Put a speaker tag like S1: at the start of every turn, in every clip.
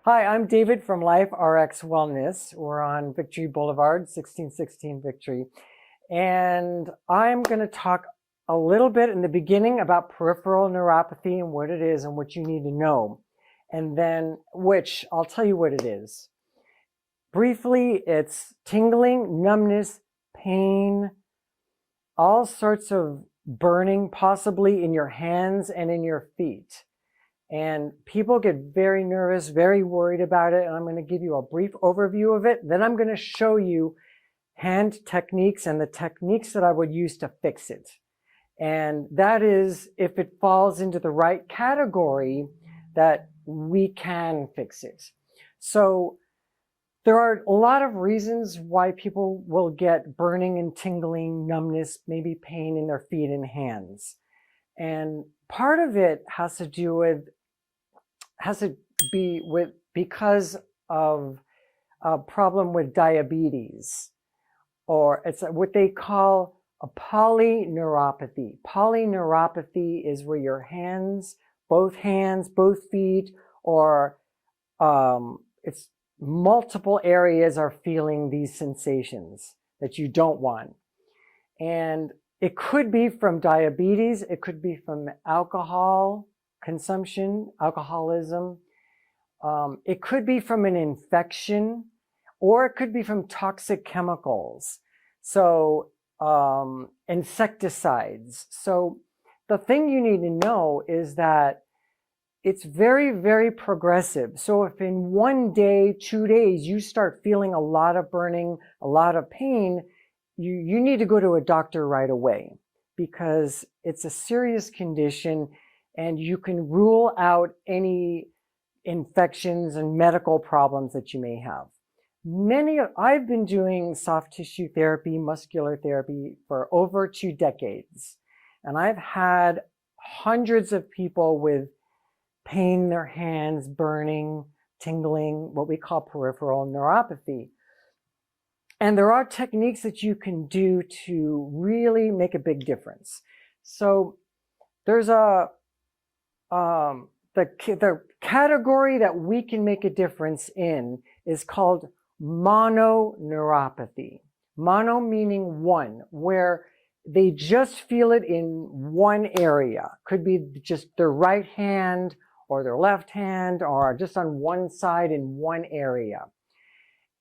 S1: Hi, I'm David from Life RX Wellness. We're on Victory Boulevard, 1616 Victory. And I'm going to talk a little bit in the beginning about peripheral neuropathy and what it is and what you need to know. And then, I'll tell you what it is. Briefly, it's tingling, numbness, pain, all sorts of burning, possibly in your hands and in your feet. And people get very nervous, very worried about it. And I'm going to give you a brief overview of it. Then I'm going to show you hand techniques and the techniques that I would use to fix it. And that is, if it falls into the right category, that we can fix it. So there are a lot of reasons why people will get burning and tingling, numbness, maybe pain in their feet and hands. And part of it has to be with because of a problem with diabetes, or it's what they call a polyneuropathy. Polyneuropathy is where your hands, both feet, or it's multiple areas are feeling these sensations that you don't want. And it could be from diabetes, it could be from alcohol consumption, alcoholism. It could be from an infection, or it could be from toxic chemicals. So insecticides. So the thing you need to know is that it's very, very progressive. So if in 1 day, 2 days, you start feeling a lot of burning, a lot of pain, you need to go to a doctor right away, because it's a serious condition and you can rule out any infections and medical problems that you may have. I've been doing soft tissue therapy, muscular therapy for over 2 decades. And I've had hundreds of people with pain in their hands, burning, tingling, what we call peripheral neuropathy. And there are techniques that you can do to really make a big difference. So there's the category that we can make a difference in is called mononeuropathy. Mono meaning one, where they just feel it in one area. Could be just their right hand or their left hand, or just on one side in one area.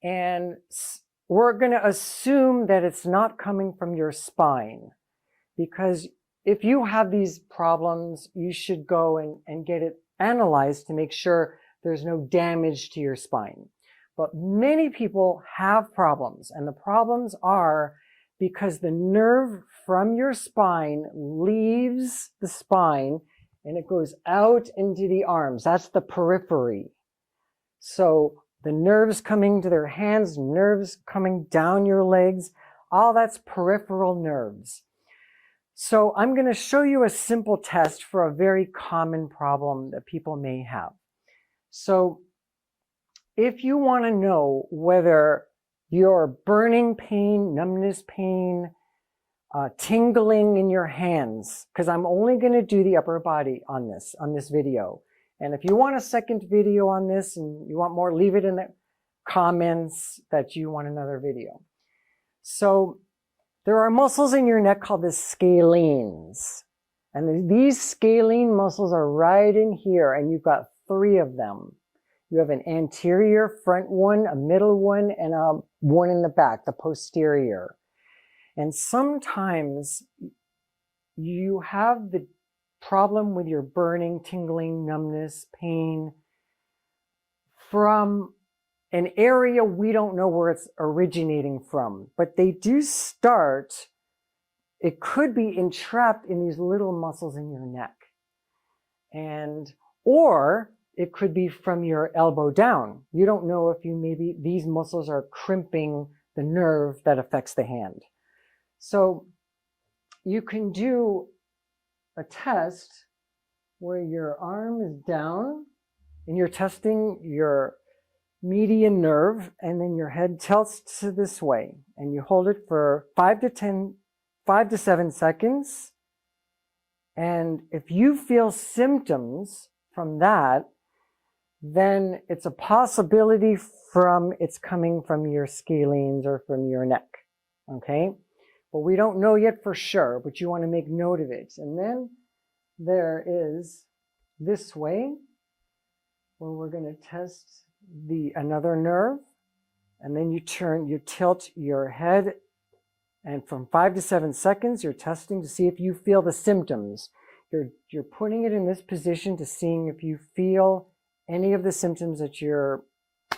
S1: And we're going to assume that it's not coming from your spine, because if you have these problems, you should go and get it analyzed to make sure there's no damage to your spine. But many people have problems, and the problems are because the nerve from your spine leaves the spine and it goes out into the arms. That's the periphery. So the nerves coming to their hands, nerves coming down your legs, all that's peripheral nerves. So I'm going to show you a simple test for a very common problem that people may have. So if you want to know whether your burning pain, numbness pain, tingling in your hands, because I'm only going to do the upper body on this video. And if you want a second video on this and you want more, leave it in the comments that you want another video. So there are muscles in your neck called the scalenes. And these scalene muscles are right in here, and you've got 3 of them. You have an anterior front one, a middle one, and one in the back, the posterior. And sometimes you have the problem with your burning, tingling, numbness, pain from an area we don't know where it's originating from, but they do start. It could be entrapped in these little muscles in your neck, or it could be from your elbow down. You don't know if maybe these muscles are crimping the nerve that affects the hand. So you can do a test where your arm is down and you're testing your median nerve, and then your head tilts to this way, and you hold it for 5 to 7 seconds. And if you feel symptoms from that, then it's a possibility it's coming from your scalenes or from your neck, okay? But we don't know yet for sure, but you want to make note of it. And then there is this way, where we're going to test another nerve, and then you tilt your head, and from 5 to 7 seconds, you're testing to see if you feel the symptoms. You're putting it in this position to seeing if you feel any of the symptoms that you're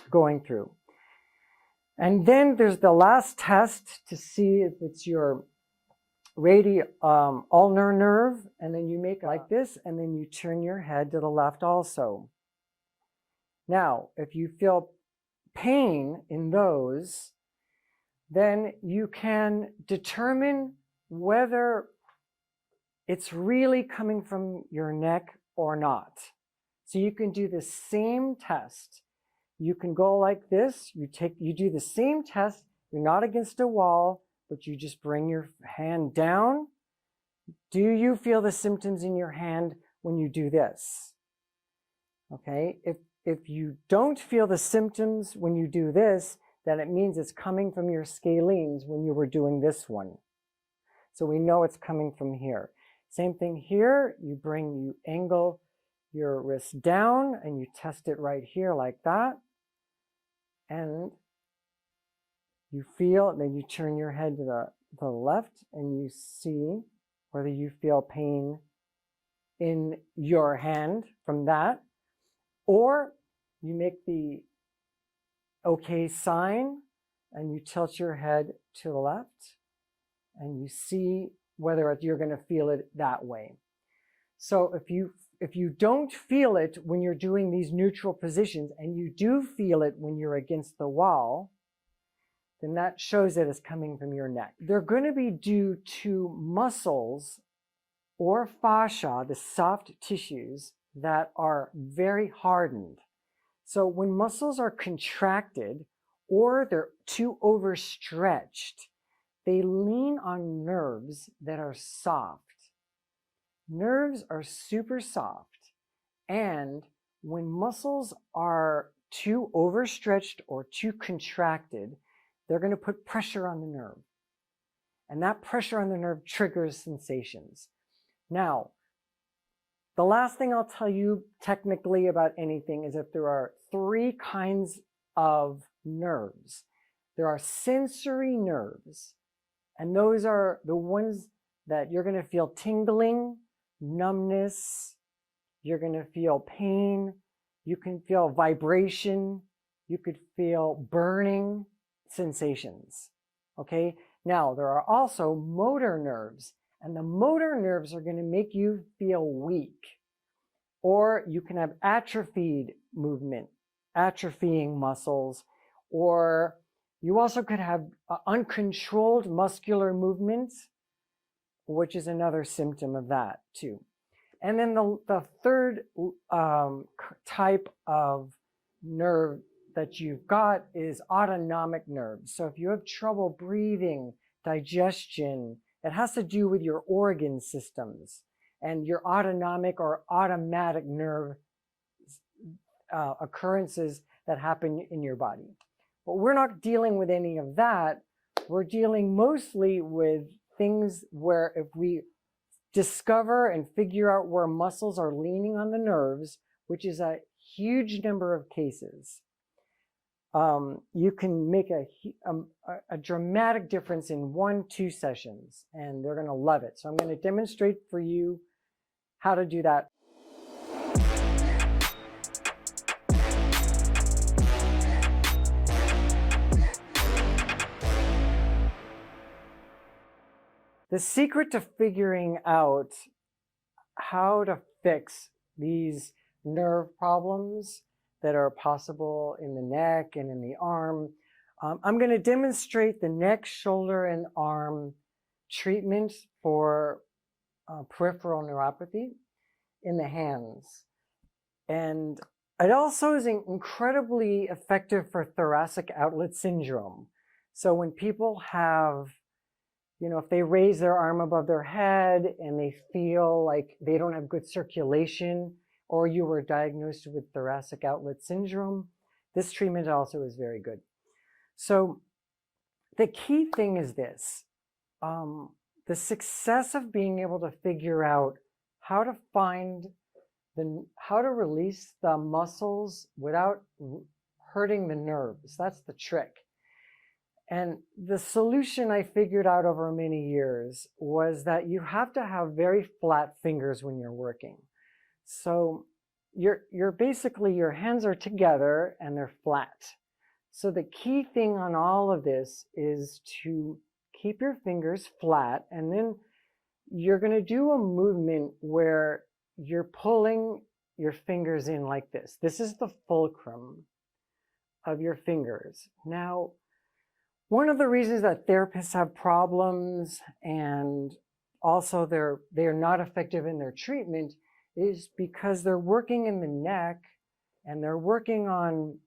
S1: going through. And then there's the last test to see if it's your ulnar nerve, and then you make it like this, and then you turn your head to the left also. Now, if you feel pain in those, then you can determine whether it's really coming from your neck or not. So you can do the same test. You can go like this, you do the same test, you're not against a wall, but you just bring your hand down. Do you feel the symptoms in your hand when you do this? Okay, if you don't feel the symptoms when you do this, then it means it's coming from your scalenes when you were doing this one. So we know it's coming from here. Same thing here, you angle your wrist down and you test it right here like that. And you feel, and then you turn your head to the left and you see whether you feel pain in your hand from that, or you make the okay sign and you tilt your head to the left and you see whether you're going to feel it that way. So if you don't feel it when you're doing these neutral positions and you do feel it when you're against the wall, then that shows that it's coming from your neck. They're going to be due to muscles or fascia, the soft tissues that are very hardened. So when muscles are contracted or they're too overstretched, they lean on nerves that are soft. Nerves are super soft, and when muscles are too overstretched or too contracted, they're going to put pressure on the nerve. And that pressure on the nerve triggers sensations. Now, the last thing I'll tell you technically about anything is that there are 3 kinds of nerves. There are sensory nerves, and those are the ones that you're going to feel tingling, numbness, you're going to feel pain, you can feel vibration, you could feel burning sensations. Okay? Now, there are also motor nerves, and the motor nerves are going to make you feel weak. Or you can have atrophied movement, atrophying muscles, or you also could have uncontrolled muscular movements, which is another symptom of that too. And then the third type of nerve that you've got is autonomic nerves. So if you have trouble breathing, digestion, it has to do with your organ systems and your autonomic or automatic nerve occurrences that happen in your body. But we're not dealing with any of that. We're dealing mostly with things where if we discover and figure out where muscles are leaning on the nerves, which is a huge number of cases, you can make a dramatic difference in 1-2 sessions, and they're going to love it. So I'm going to demonstrate for you how to do that. The secret to figuring out how to fix these nerve problems that are possible in the neck and in the arm, I'm going to demonstrate the neck, shoulder, and arm treatment for peripheral neuropathy in the hands. And it also is incredibly effective for thoracic outlet syndrome. So when people have, if they raise their arm above their head and they feel like they don't have good circulation or you were diagnosed with thoracic outlet syndrome, this treatment also is very good. So the key thing is this, the success of being able to figure out how to how to release the muscles without hurting the nerves. That's the trick. And the solution I figured out over many years was that you have to have very flat fingers when you're working. So you're basically, your hands are together and they're flat. So the key thing on all of this is to keep your fingers flat, and then you're going to do a movement where you're pulling your fingers in like this. This is the fulcrum of your fingers. Now, one of the reasons that therapists have problems and also they're not effective in their treatment is because they're working in the neck and they're working on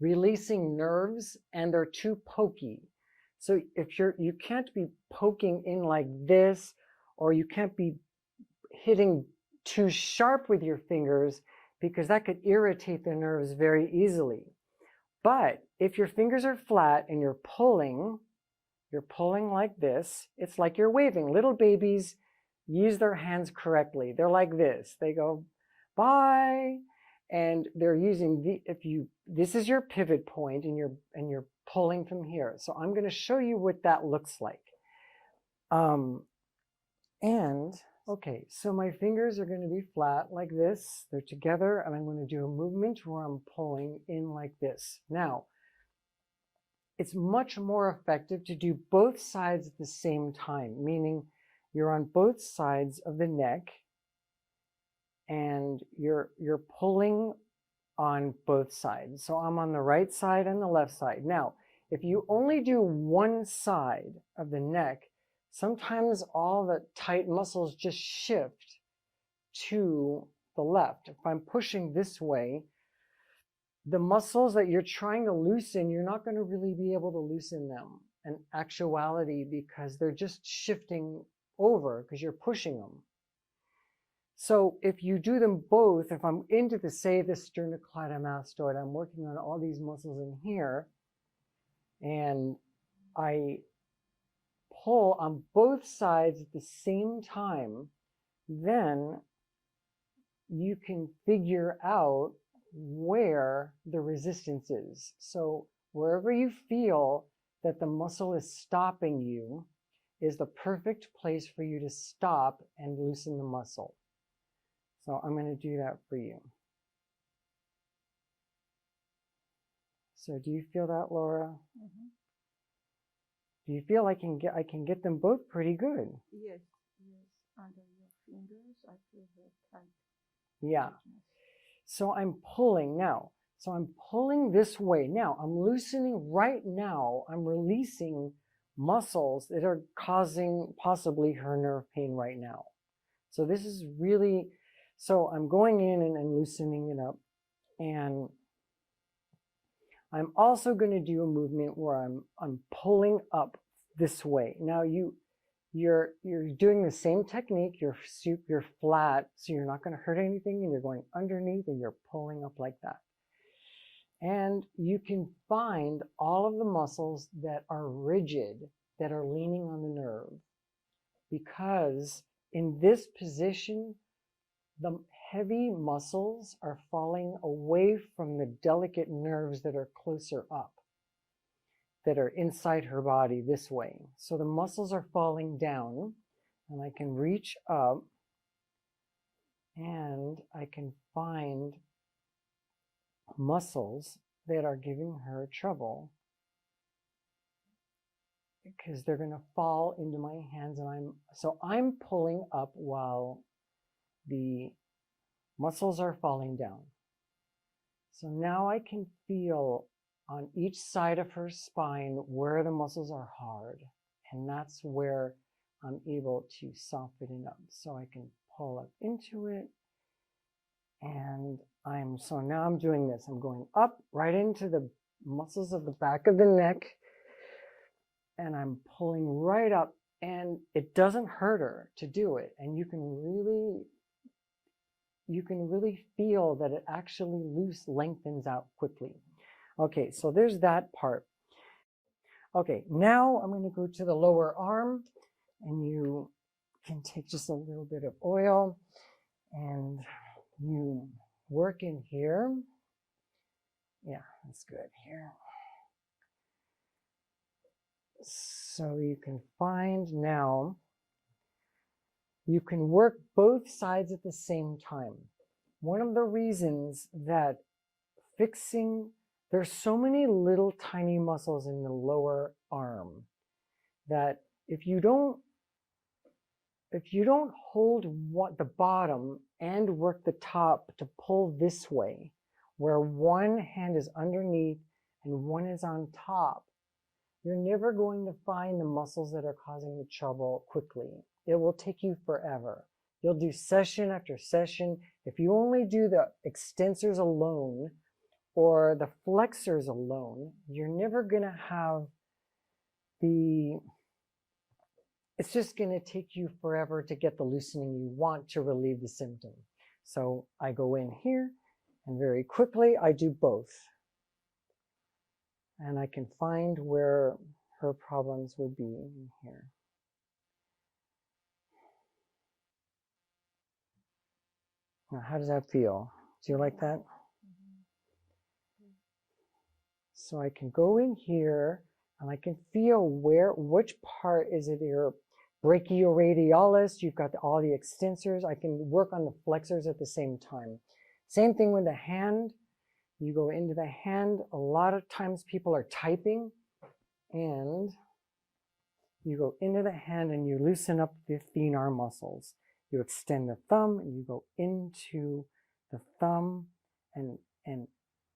S1: releasing nerves and they're too pokey. So if you can't be poking in like this, or you can't be hitting too sharp with your fingers because that could irritate the nerves very easily. But if your fingers are flat and you're pulling like this, it's like you're waving. Little babies use their hands correctly. They're like this. They go, bye. And they're using this is your pivot point and you're pulling from here. So I'm going to show you what that looks like. Okay, so my fingers are going to be flat like this. They're together, and I'm going to do a movement where I'm pulling in like this. Now, it's much more effective to do both sides at the same time, meaning you're on both sides of the neck and you're pulling on both sides. So I'm on the right side and the left side. Now, if you only do one side of the neck, sometimes all the tight muscles just shift to the left. If I'm pushing this way, the muscles that you're trying to loosen, you're not going to really be able to loosen them in actuality because they're just shifting over because you're pushing them. So if you do them both, if I'm into the sternocleidomastoid, I'm working on all these muscles in here, and I pull on both sides at the same time, then you can figure out where the resistance is. So wherever you feel that the muscle is stopping you is the perfect place for you to stop and loosen the muscle. So I'm going to do that for you. So do you feel that, Laura? Mm-hmm. Do you feel I can get them both pretty good?
S2: Yes, yes. Under your fingers, I feel very tight.
S1: Yeah. So I'm pulling now. So I'm pulling this way. Now I'm loosening right now. I'm releasing muscles that are causing possibly her nerve pain right now. So this is really, so I'm going in and loosening it up. And I'm also going to do a movement where I'm pulling up this way. Now you're doing the same technique. You're flat, so you're not going to hurt anything, and you're going underneath and you're pulling up like that. And you can find all of the muscles that are rigid, that are leaning on the nerve, because in this position, the heavy muscles are falling away from the delicate nerves that are closer up, that are inside her body this way. So the muscles are falling down, and I can reach up and I can find muscles that are giving her trouble because they're going to fall into my hands, and I'm pulling up while the muscles are falling down. So now I can feel on each side of her spine where the muscles are hard, and that's where I'm able to soften it up. So I can pull up into it, and so now I'm doing this. I'm going up right into the muscles of the back of the neck, and I'm pulling right up, and it doesn't hurt her to do it. And you can really you can really feel that it actually lengthens out quickly. Okay, so there's that part. Okay, now I'm going to go to the lower arm, and you can take just a little bit of oil and you work in here. Yeah, that's good here. So you can find now, you can work both sides at the same time. One of the reasons that there's so many little tiny muscles in the lower arm that if you don't hold the bottom and work the top to pull this way, where one hand is underneath and one is on top, you're never going to find the muscles that are causing the trouble quickly. It will take you forever. You'll do session after session. If you only do the extensors alone or the flexors alone, you're never going to have it's just going to take you forever to get the loosening you want to relieve the symptom. So I go in here and very quickly I do both. And I can find where her problems would be in here. Now, how does that feel? Do you like that? So I can go in here and I can feel which part is it here. Brachioradialis, you've got all the extensors. I can work on the flexors at the same time. Same thing with the hand. You go into the hand. A lot of times people are typing and you go into the hand and you loosen up the thenar muscles. You extend the thumb and you go into the thumb and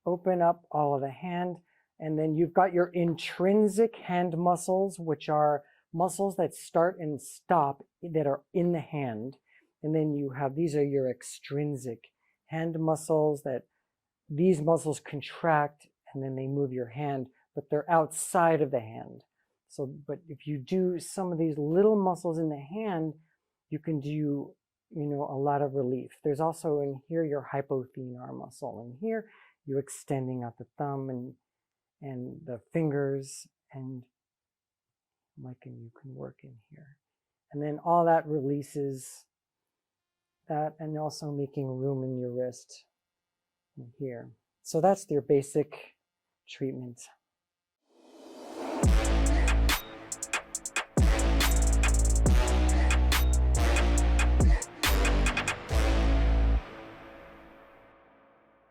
S1: open up all of the hand. And then you've got your intrinsic hand muscles, which are muscles that start and stop that are in the hand. And then you have, these are your extrinsic hand muscles that these muscles contract and then they move your hand, but they're outside of the hand. So, but if you do some of these little muscles in the hand, you can do, a lot of relief. There's also in here your hypothenar muscle. In here, you're extending out the thumb and the fingers, and you can work in here. And then all that releases that, and also making room in your wrist in here. So that's their basic treatment.